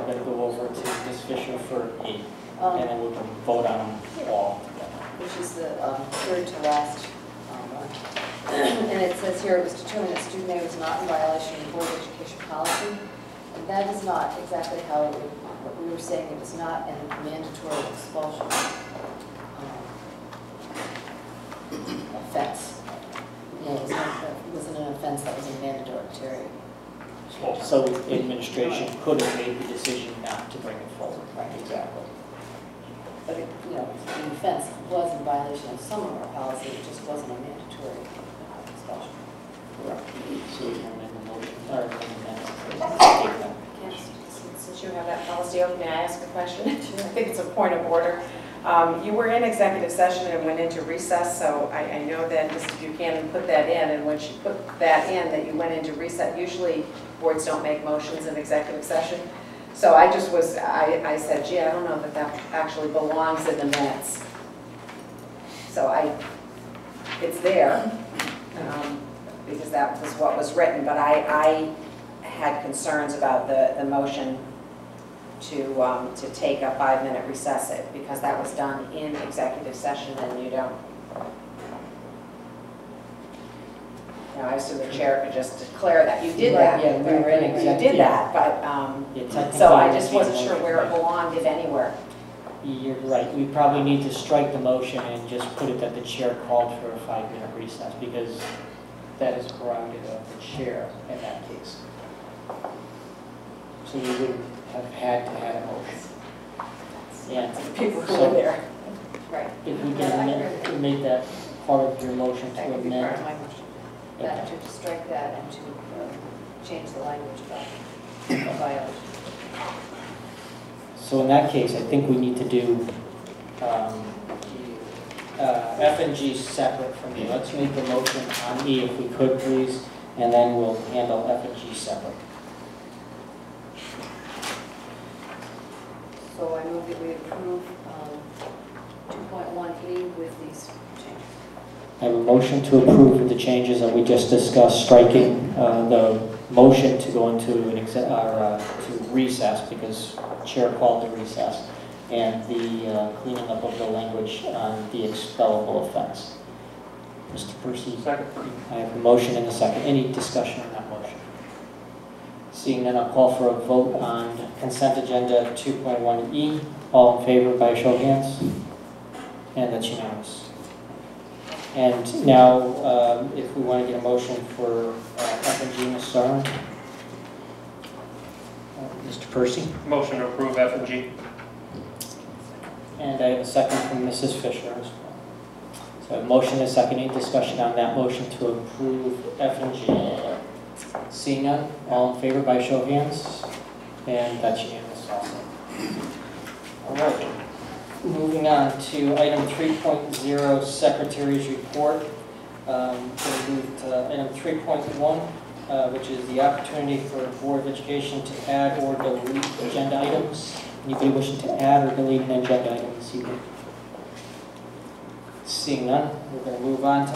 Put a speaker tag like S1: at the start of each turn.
S1: going to go over to Ms. Fisher for E, and then we can vote on them all together.
S2: Which is the third to last one. And it says here, it was determined that student A was not in violation of the Board of Education policy. And that is not exactly how it would, what we were saying. It was not a mandatory expulsion offense. You know, it wasn't an offense that was a mandatory.
S1: So administration could have made the decision not to bring it forward.
S2: Right.
S1: Exactly.
S2: But it, you know, the offense was in violation of some of our policy. It just wasn't a mandatory expulsion.
S1: Correct. So we can amend the motion, or amend that.
S2: Yes.
S3: Since you have that policy open, may I ask a question? I think it's a point of order. You were in executive session and went into recess, so I know that Mrs. Buchanan put that in, and when she put that in, that you went into recess. Usually boards don't make motions in executive session. So I just was, I said, gee, I don't know that that actually belongs in the minutes. So it's there, because that was what was written, but I had concerns about the motion to take a 5-minute recess, because that was done in executive session, and you don't. You know, I assume the chair could just declare that you did that.
S1: Yeah, we were in executive.
S3: You did that, but so I just wasn't sure where it belonged, if anywhere.
S1: You're right. We probably need to strike the motion and just put it that the chair called for a 5-minute recess, because that is prerogative of the chair in that case. So you wouldn't have had to have a motion. Yeah.
S3: The people who were there.
S2: Right.
S1: If we can make that part of your motion to
S2: That could be part of
S1: amend.
S2: my motion. That to strike that and to change the language about the violation.
S1: So in that case, I think we need to do F and G separate from E. Let's make the motion on E if we could, please, and then we'll handle F and G separate.
S2: So I move that we approve 2.1E with these changes.
S1: I have a motion to approve with the changes that we just discussed, striking the motion to go into to recess, because chair called the recess, and the cleaning up of the language on the expellable offense. Mr. Percy?
S4: Second.
S1: I have a motion and a second. Any discussion on that motion? Seeing none, I'll call for a vote on consent agenda 2.1E. All in favor by show of hands? And that's unanimous. And now, if we want to get a motion for F and G, Ms. Starr. Mr. Percy?
S4: Motion to approve F and G.
S1: And I have a second from Mrs. Fisher as well. So I have a motion and a second. Any discussion on that motion to approve F and G? Seeing none, all in favor by show of hands? And that's unanimous also. All right. Moving on to item 3.0, Secretary's Report. We'll move to item 3.1, which is the opportunity for the Board of Education to add or delete agenda items. Anybody wishing to add or delete an agenda item this evening? Seeing none, we're going to move on to